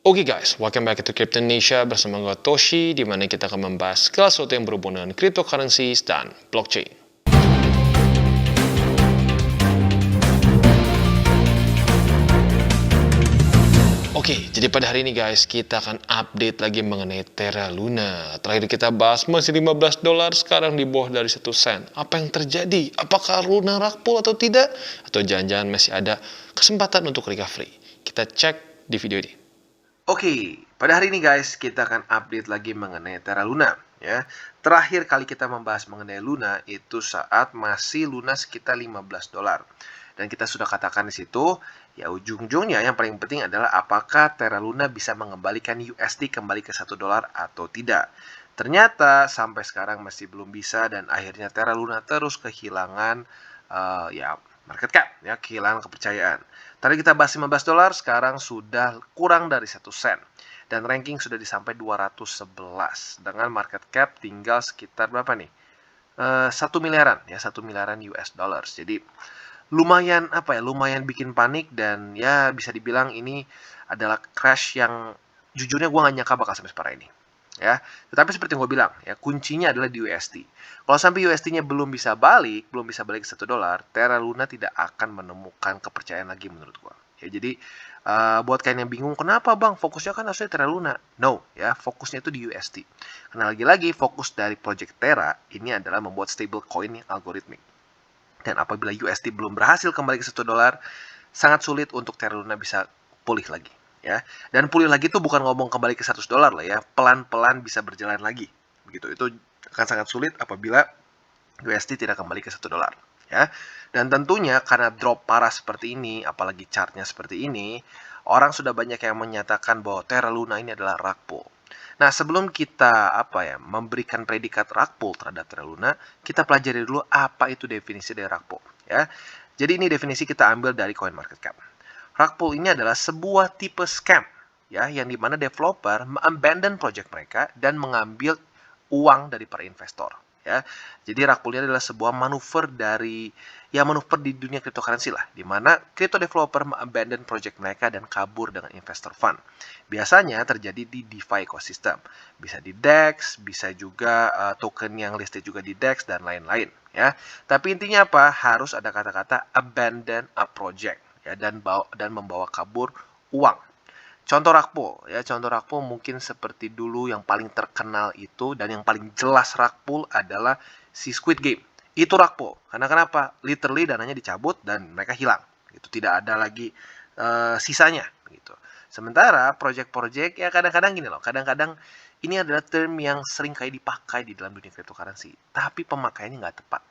Oke guys, welcome back to Crypto Indonesia bersama gue Toshi, di mana kita akan membahas segala sesuatu yang berhubungan dengan cryptocurrencies dan blockchain. Oke, jadi pada hari ini guys, kita akan update lagi mengenai Terra Luna. Terakhir kita bahas masih $15, sekarang di bawah dari 1 sen. Apa yang terjadi? Apakah Luna rakpul atau tidak? Atau jangan-jangan masih ada kesempatan untuk recovery? Kita cek di video ini. Oke, pada hari ini guys, kita akan update lagi mengenai Terra Luna. Ya, terakhir kali kita membahas mengenai Luna itu saat masih Luna sekitar $15. Dan kita sudah katakan di situ, ya ujung-ujungnya yang paling penting adalah apakah Terra Luna bisa mengembalikan USD kembali ke $1 atau tidak. Ternyata sampai sekarang masih belum bisa dan akhirnya Terra Luna terus kehilangan market cap, ya kehilangan kepercayaan. Tadi kita bahas $15, sekarang sudah kurang dari 1 sen. Dan ranking sudah disampai 211 dengan market cap tinggal sekitar berapa nih? 1 miliaran ya, 1 miliaran US dollars. Jadi lumayan lumayan bikin panik dan ya bisa dibilang ini adalah crash yang jujurnya gue gak nyangka bakal sampai separah ini. Ya, tetapi seperti yang gue bilang, ya kuncinya adalah di USD. Kalau sampai USD-nya belum bisa balik ke $1, Terra Luna tidak akan menemukan kepercayaan lagi menurut gue. Ya, jadi buat kalian yang bingung, kenapa bang? Fokusnya kan harusnya Terra Luna. No, ya fokusnya itu di USD. Karena lagi-lagi fokus dari Project Terra ini adalah membuat stablecoin yang algoritmik. Dan apabila USD belum berhasil kembali ke $1, sangat sulit untuk Terra Luna bisa pulih lagi. Ya, dan pulih lagi itu bukan ngomong kembali ke $100 lah ya, pelan-pelan bisa berjalan lagi. Begitu, itu akan sangat sulit apabila USD tidak kembali ke $1 ya. Dan tentunya karena drop parah seperti ini, apalagi chartnya seperti ini, orang sudah banyak yang menyatakan bahwa Terra Luna ini adalah rug pull. Nah, sebelum kita memberikan predikat rug pull terhadap Terra Luna, kita pelajari dulu apa itu definisi dari rug pull ya. Jadi ini definisi kita ambil dari CoinMarketCap. Rug pull ini adalah sebuah tipe scam ya, yang dimana developer abandon project mereka dan mengambil uang dari para investor ya. Jadi rug pull ini adalah sebuah manuver di dunia cryptocurrency lah, di mana crypto developer abandon project mereka dan kabur dengan investor fund. Biasanya terjadi di DeFi ecosystem, bisa di DEX, bisa juga token yang listed juga di DEX dan lain-lain ya. Tapi intinya apa? Harus ada kata-kata abandon a project ya, dan membawa kabur uang. Contoh rug pull ya, contoh rug pull mungkin seperti dulu yang paling terkenal itu dan yang paling jelas rug pull adalah si Squid Game. Itu rug pull. Karena kenapa? Literally dananya dicabut dan mereka hilang. Itu tidak ada lagi sisanya gitu. Sementara project-project ya kadang-kadang gini loh, kadang-kadang ini adalah term yang sering kali dipakai di dalam dunia cryptocurrency, tapi pemakaiannya nggak tepat.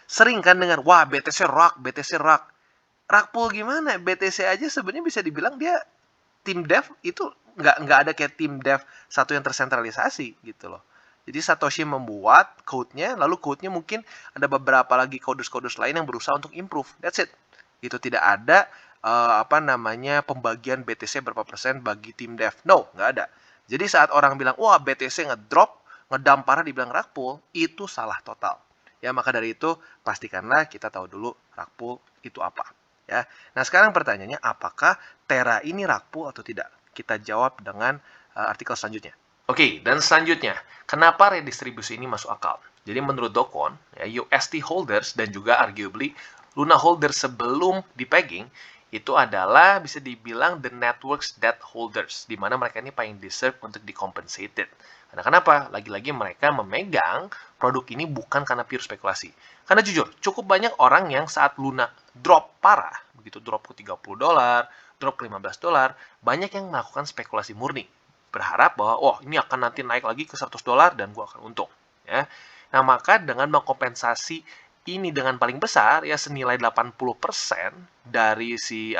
Sering kan dengar, wah BTC rock, BTC rock. Rug pull gimana? BTC aja sebenarnya bisa dibilang dia tim dev itu nggak ada kayak tim dev satu yang tersentralisasi gitu loh. Jadi Satoshi membuat code-nya, lalu code-nya mungkin ada beberapa lagi coders-coders lain yang berusaha untuk improve. That's it. Itu tidak ada pembagian BTC berapa persen bagi tim dev. No, nggak ada. Jadi saat orang bilang, wah BTC ngedrop, ngedump parah dibilang rug pull, itu salah total. Ya, maka dari itu pastikanlah kita tahu dulu rug pull itu apa. Ya. Nah, sekarang pertanyaannya apakah Terra ini rug pull atau tidak? Kita jawab dengan artikel selanjutnya. Oke, dan selanjutnya, kenapa redistribusi ini masuk akal? Jadi menurut Dokon, ya, UST holders dan juga arguably Luna holders sebelum dipegging itu adalah bisa dibilang the networks debt holders, di mana mereka ini paling deserve untuk dicompensated. Karena kenapa? Lagi-lagi mereka memegang produk ini bukan karena pure spekulasi. Karena jujur, cukup banyak orang yang saat Luna drop parah, begitu drop ke $30, drop ke $15, banyak yang melakukan spekulasi murni. Berharap bahwa, oh ini akan nanti naik lagi ke $100 dan gue akan untung. Ya. Nah, maka dengan mengkompensasi ini dengan paling besar ya senilai 80% dari si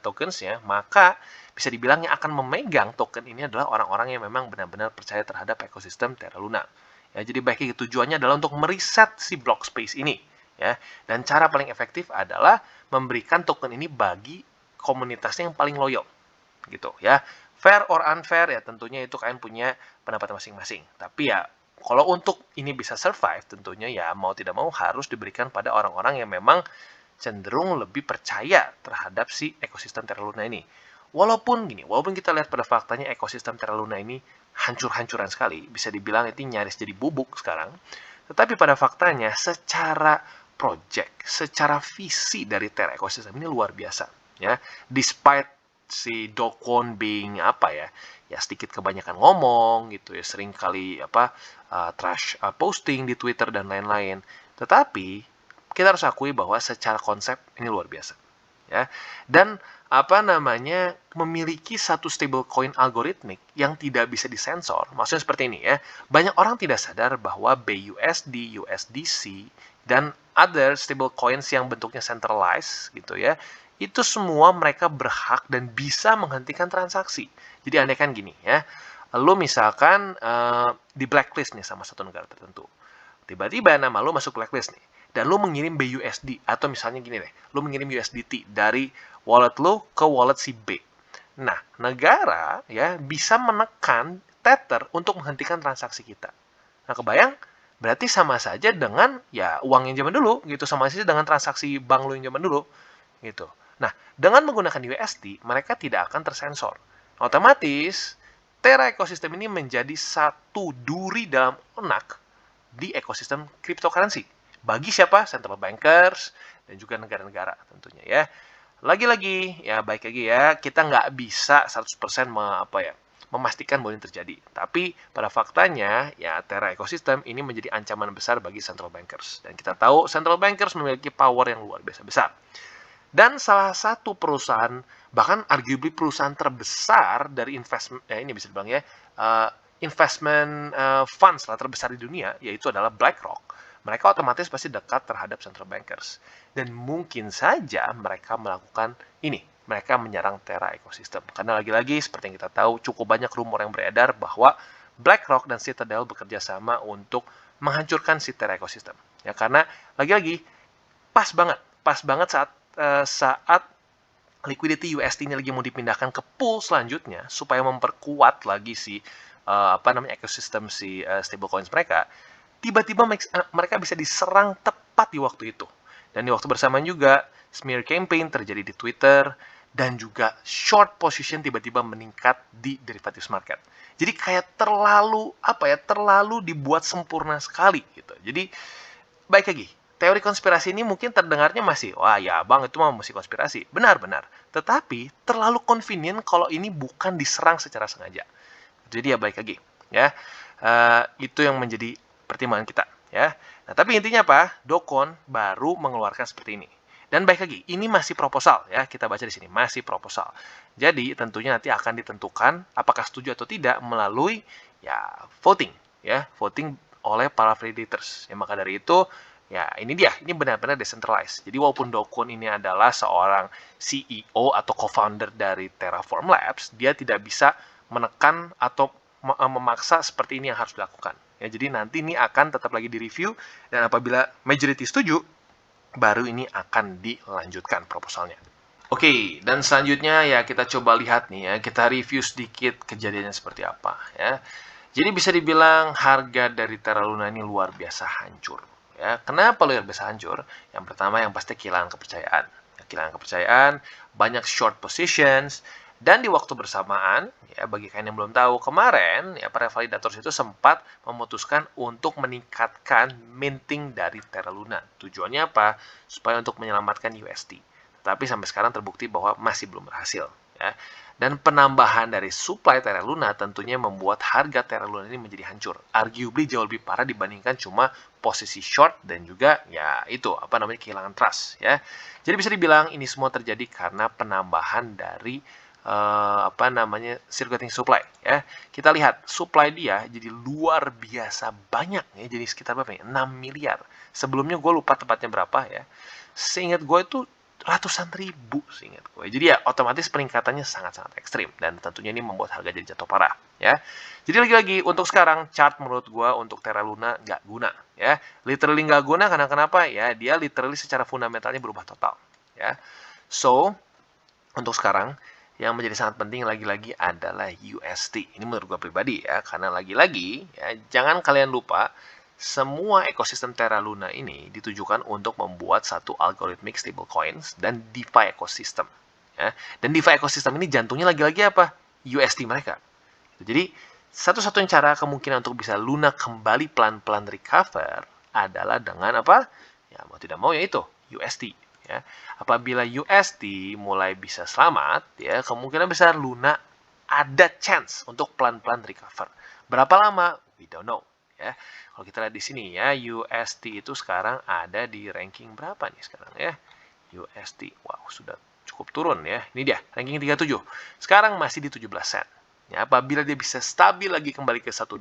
tokensnya, maka bisa dibilang yang akan memegang token ini adalah orang-orang yang memang benar-benar percaya terhadap ekosistem Terra Luna. Ya, jadi baiknya tujuannya adalah untuk mereset si block space ini ya. Dan cara paling efektif adalah memberikan token ini bagi komunitasnya yang paling loyal gitu ya. Fair or unfair ya tentunya itu kalian punya pendapat masing-masing. Tapi ya kalau untuk ini bisa survive, tentunya ya mau tidak mau harus diberikan pada orang-orang yang memang cenderung lebih percaya terhadap si ekosistem Terra Luna ini. walaupun kita lihat pada faktanya ekosistem Terra Luna ini hancur-hancuran sekali, bisa dibilang itu nyaris jadi bubuk sekarang, tetapi pada faktanya secara project, secara visi dari Terra ekosistem ini luar biasa, ya. Despite si Do Kwon being ya sedikit kebanyakan ngomong gitu ya, sering kali trash posting di Twitter dan lain-lain. Tetapi kita harus akui bahwa secara konsep ini luar biasa, ya. Dan memiliki satu stablecoin algoritmik yang tidak bisa disensor. Maksudnya seperti ini ya. Banyak orang tidak sadar bahwa BUSD, USDC, dan other stablecoins yang bentuknya centralized gitu ya, itu semua mereka berhak dan bisa menghentikan transaksi. Jadi andai kan gini ya, lo misalkan di blacklist nih sama satu negara tertentu. Tiba-tiba nama lo masuk blacklist nih, dan lo mengirim BUSD, atau misalnya gini deh, lo mengirim USDT dari wallet lo ke wallet si B. Nah, negara ya bisa menekan Tether untuk menghentikan transaksi kita. Nah, kebayang? Berarti sama saja dengan ya uang yang zaman dulu gitu, sama saja dengan transaksi bank lo yang zaman dulu gitu. Nah, dengan menggunakan USD, mereka tidak akan tersensor. Otomatis, Terra ekosistem ini menjadi satu duri dalam onak di ekosistem cryptocurrency. Bagi siapa? Central bankers dan juga negara-negara tentunya ya. Lagi-lagi, ya baik lagi ya, kita nggak bisa 100% memastikan bahwa ini terjadi. Tapi pada faktanya, ya Terra ekosistem ini menjadi ancaman besar bagi central bankers. Dan kita tahu central bankers memiliki power yang luar biasa besar. Dan salah satu perusahaan, bahkan arguably perusahaan terbesar dari investment, ini bisa dibilang ya, investment funds lah terbesar di dunia, yaitu adalah BlackRock. Mereka otomatis pasti dekat terhadap central bankers. Dan mungkin saja mereka melakukan ini. Mereka menyerang Terra ekosistem. Karena lagi-lagi, seperti yang kita tahu, cukup banyak rumor yang beredar bahwa BlackRock dan Citadel bekerja sama untuk menghancurkan si Terra ekosistem. Ya, karena lagi-lagi, pas banget saat liquidity USD-nya lagi mau dipindahkan ke pool selanjutnya supaya memperkuat lagi si ekosistem si stablecoins mereka, tiba-tiba mereka bisa diserang tepat di waktu itu. Dan di waktu bersamaan juga smear campaign terjadi di Twitter dan juga short position tiba-tiba meningkat di derivatives market. Jadi kayak terlalu dibuat sempurna sekali gitu. Jadi baik lagi, teori konspirasi ini mungkin terdengarnya masih, wah ya bang itu mah masih konspirasi. Benar-benar. Tetapi terlalu convenient kalau ini bukan diserang secara sengaja. Jadi ya baik lagi. Ya, itu yang menjadi pertimbangan kita. Ya. Nah, tapi intinya apa? Do Kwon baru mengeluarkan seperti ini. Dan baik lagi, ini masih proposal ya. Kita baca di sini, masih proposal. Jadi tentunya nanti akan ditentukan apakah setuju atau tidak melalui ya voting ya, voting oleh para validators. Ya, maka dari itu ya ini dia, ini benar-benar decentralized. Jadi walaupun Do Kwon ini adalah seorang CEO atau co-founder dari Terraform Labs, dia tidak bisa menekan atau memaksa seperti ini yang harus dilakukan. Ya, jadi nanti ini akan tetap lagi direview dan apabila majority setuju, baru ini akan dilanjutkan proposalnya. Oke, dan selanjutnya ya kita coba lihat nih ya, kita review sedikit kejadiannya seperti apa ya. Jadi bisa dibilang harga dari Terra Luna ini luar biasa hancur. Ya, kenapa luar biasa hancur? Yang pertama yang pasti kehilangan kepercayaan. Ya, kehilangan kepercayaan, banyak short positions, dan di waktu bersamaan, ya bagi kalian yang belum tahu, kemarin ya para validators itu sempat memutuskan untuk meningkatkan minting dari Terra Luna. Tujuannya apa? Supaya untuk menyelamatkan USD. Tapi sampai sekarang terbukti bahwa masih belum berhasil. Ya. Dan penambahan dari supply Terra Luna tentunya membuat harga Terra Luna ini menjadi hancur. Arguably jauh lebih parah dibandingkan cuma posisi short dan juga ya itu kehilangan trust ya. Jadi bisa dibilang ini semua terjadi karena penambahan dari circulating supply ya. Kita lihat supply dia jadi luar biasa banyak ya, jadi sekitar berapa ya? 6 miliar. Sebelumnya gue lupa tepatnya berapa ya. Seingat gue itu ratusan ribu seingat gue. Jadi ya otomatis peningkatannya sangat-sangat ekstrim dan tentunya ini membuat harga jadi jatuh parah ya. Jadi lagi-lagi untuk sekarang chart menurut gue untuk Terra Luna nggak guna ya. Literally nggak guna karena kenapa ya? Dia literally secara fundamentalnya berubah total ya. So untuk sekarang yang menjadi sangat penting lagi-lagi adalah USD. Ini menurut gue pribadi ya, karena lagi-lagi ya jangan kalian lupa semua ekosistem Terra Luna ini ditujukan untuk membuat satu algorithmic stablecoins dan DeFi ekosistem. Ya. Dan DeFi ekosistem ini jantungnya lagi-lagi apa? USD mereka. Jadi satu-satunya cara kemungkinan untuk bisa Luna kembali pelan-pelan recover adalah dengan apa? Ya mau tidak mau yaitu USD. Ya. Apabila USD mulai bisa selamat, ya kemungkinan besar Luna ada chance untuk pelan-pelan recover. Berapa lama? We don't know. Ya. Kalau kita lihat di sini ya, USD itu sekarang ada di ranking berapa nih sekarang ya? USD, wow sudah cukup turun ya. Ini dia, ranking 37. Sekarang masih di 17 sen. Ya, apabila dia bisa stabil lagi kembali ke $1,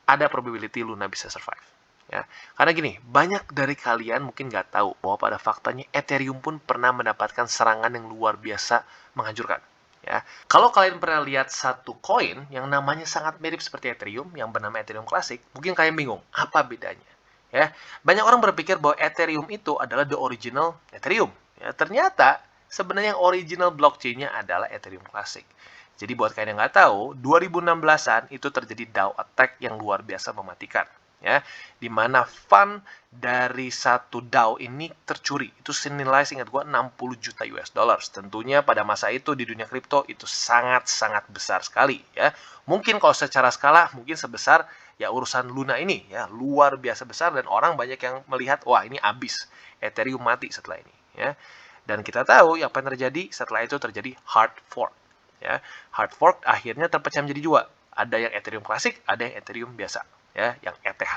ada probability Luna bisa survive. Ya, karena gini, banyak dari kalian mungkin nggak tahu bahwa pada faktanya Ethereum pun pernah mendapatkan serangan yang luar biasa menghancurkan. Ya, kalau kalian pernah lihat satu koin yang namanya sangat mirip seperti Ethereum, yang bernama Ethereum Classic, mungkin kalian bingung, apa bedanya? Ya, banyak orang berpikir bahwa Ethereum itu adalah the original Ethereum. Ya, ternyata sebenarnya yang original blockchain-nya adalah Ethereum Classic. Jadi buat kalian yang nggak tahu, 2016-an itu terjadi DAO attack yang luar biasa mematikan. Ya, di mana fund dari satu DAO ini tercuri. Itu senilai seingat gua 60 juta US dollars. Tentunya pada masa itu di dunia kripto itu sangat-sangat besar sekali ya. Mungkin kalau secara skala mungkin sebesar ya urusan Luna ini ya, luar biasa besar dan orang banyak yang melihat wah ini abis. Ethereum mati setelah ini ya. Dan kita tahu apa yang terjadi setelah itu terjadi hard fork ya. Hard fork akhirnya terpecah menjadi dua. Ada yang Ethereum Classic, ada yang Ethereum biasa ya, yang ETH.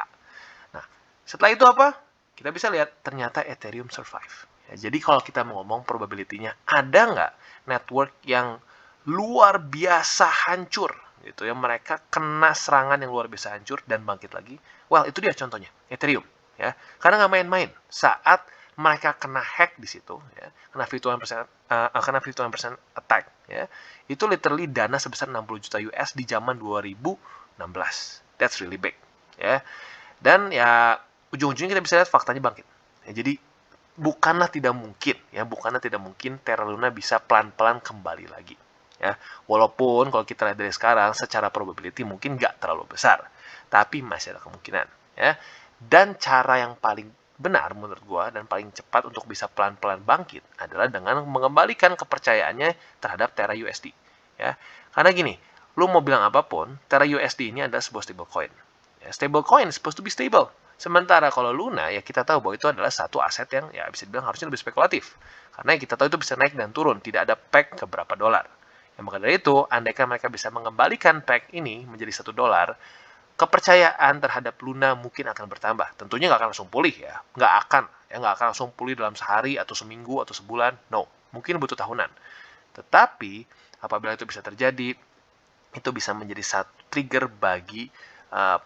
Nah, setelah itu apa? Kita bisa lihat ternyata Ethereum survive. Ya, jadi kalau kita mau ngomong probability-nya, ada nggak network yang luar biasa hancur gitu ya, mereka kena serangan yang luar biasa hancur dan bangkit lagi? Well, itu dia contohnya, Ethereum ya. Karena nggak main-main. Saat mereka kena hack di situ ya, kena V200% attack ya. Itu literally dana sebesar 60 juta US di zaman 2016. That's really big ya. Dan ya ujung-ujungnya kita bisa lihat faktanya bangkit. Ya, jadi bukanlah tidak mungkin Terra Luna bisa pelan-pelan kembali lagi. Ya, walaupun kalau kita lihat dari sekarang secara probability mungkin nggak terlalu besar, tapi masih ada kemungkinan. Ya. Dan cara yang paling benar menurut gua dan paling cepat untuk bisa pelan-pelan bangkit adalah dengan mengembalikan kepercayaannya terhadap Terra USD. Ya, karena gini, lu mau bilang apapun, Terra USD ini adalah sebuah stablecoin. Ya, stablecoin supposed to be stable. Sementara kalau Luna, ya kita tahu bahwa itu adalah satu aset yang ya bisa dibilang harusnya lebih spekulatif. Karena kita tahu itu bisa naik dan turun, tidak ada peg ke berapa dolar. Ya, maka dari itu, andaikan mereka bisa mengembalikan peg ini menjadi $1, kepercayaan terhadap Luna mungkin akan bertambah. Tentunya nggak akan langsung pulih ya. Nggak akan langsung pulih dalam sehari atau seminggu atau sebulan. No, mungkin butuh tahunan. Tetapi, apabila itu bisa terjadi, itu bisa menjadi satu trigger bagi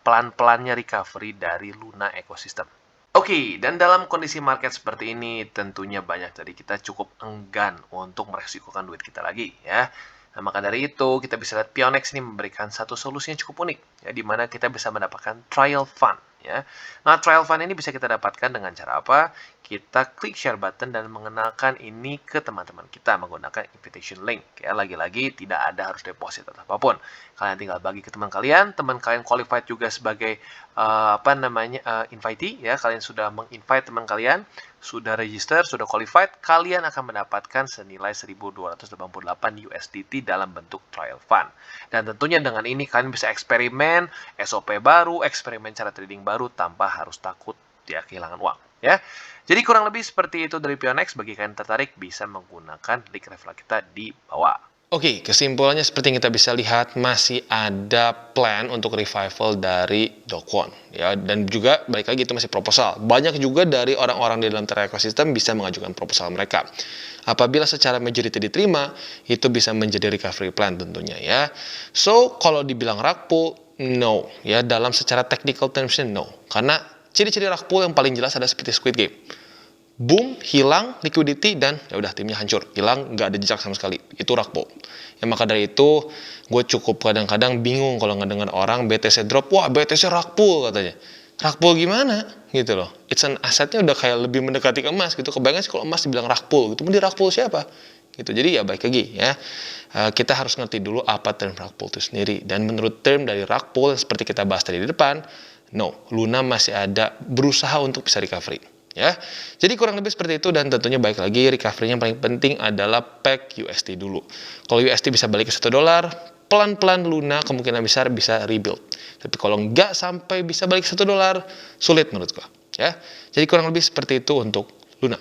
pelan-pelannya recovery dari Luna ekosistem. Oke, dan dalam kondisi market seperti ini, tentunya banyak dari kita cukup enggan untuk meresikokan duit kita lagi ya. Nah, maka dari itu, kita bisa lihat Pionex ini memberikan satu solusi yang cukup unik, ya, di mana kita bisa mendapatkan trial fund. Ya. Nah, trial fund ini bisa kita dapatkan dengan cara apa? Kita klik share button dan mengenalkan ini ke teman-teman kita menggunakan invitation link. Ya, lagi-lagi tidak ada harus deposit atau apapun. Kalian tinggal bagi ke teman kalian qualified juga sebagai invitee. Ya, kalian sudah menginvite teman kalian, sudah register, sudah qualified, kalian akan mendapatkan senilai 1.288 USDT dalam bentuk trial fund. Dan tentunya dengan ini kalian bisa eksperimen SOP baru, eksperimen cara trading baru tanpa harus takut dia kehilangan uang. Ya, jadi kurang lebih seperti itu dari Pionex. Bagi kalian tertarik bisa menggunakan link referral kita di bawah. Oke, kesimpulannya seperti yang kita bisa lihat masih ada plan untuk revival dari Do Kwon ya, dan juga balik lagi itu masih proposal. Banyak juga dari orang-orang di dalam Terra ekosistem bisa mengajukan proposal mereka. Apabila secara majority diterima, itu bisa menjadi recovery plan tentunya ya. So, kalau dibilang rug pull, no ya, dalam secara technical termsnya no. Karena ciri-ciri rug pull yang paling jelas ada seperti Squid Game. Boom, hilang liquidity dan ya udah timnya hancur, hilang, nggak ada jejak sama sekali. Itu rug pull. Ya maka dari itu gue cukup kadang-kadang bingung kalau ngedengar orang BTC drop, wah BTC rug pull katanya. Rug pull gimana gitu loh. It's an asetnya udah kayak lebih mendekati ke emas gitu. Kebayang sih kalau emas dibilang rug pull gitu, mau di rug pull siapa? Gitu. Jadi ya baik lagi ya. Kita harus ngerti dulu apa term rug pull itu sendiri. Dan menurut term dari rug pull seperti kita bahas tadi di depan, no, Luna masih ada berusaha untuk bisa recovery. Ya, jadi kurang lebih seperti itu, dan tentunya baik lagi recovery-nya paling penting adalah pack USD dulu. Kalau USD bisa balik ke $1, pelan-pelan Luna kemungkinan besar bisa rebuild. Tapi kalau nggak sampai bisa balik ke $1, sulit menurut gua. Ya, jadi kurang lebih seperti itu untuk Luna.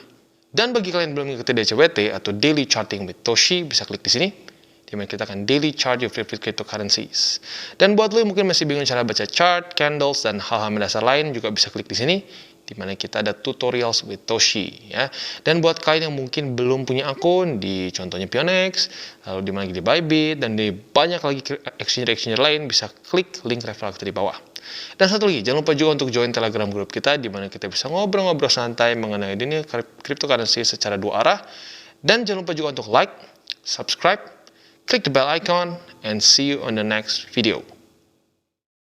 Dan bagi kalian yang belum mengikuti DCWT atau Daily Charting with Toshi, bisa klik di sini, di mana kita akan daily chart your favorite cryptocurrencies. Dan buat lo yang mungkin masih bingung cara baca chart, candles, dan hal-hal mendasar lain, juga bisa klik di sini, di mana kita ada tutorials with Toshi, ya. Dan buat kalian yang mungkin belum punya akun di contohnya Pionex, lalu di mana lagi di Bybit, dan di banyak lagi exchange lain, bisa klik link referral di bawah. Dan satu lagi, jangan lupa juga untuk join Telegram group kita, di mana kita bisa ngobrol-ngobrol santai mengenai dunia cryptocurrency secara dua arah. Dan jangan lupa juga untuk like, subscribe, click the bell icon, and see you on the next video.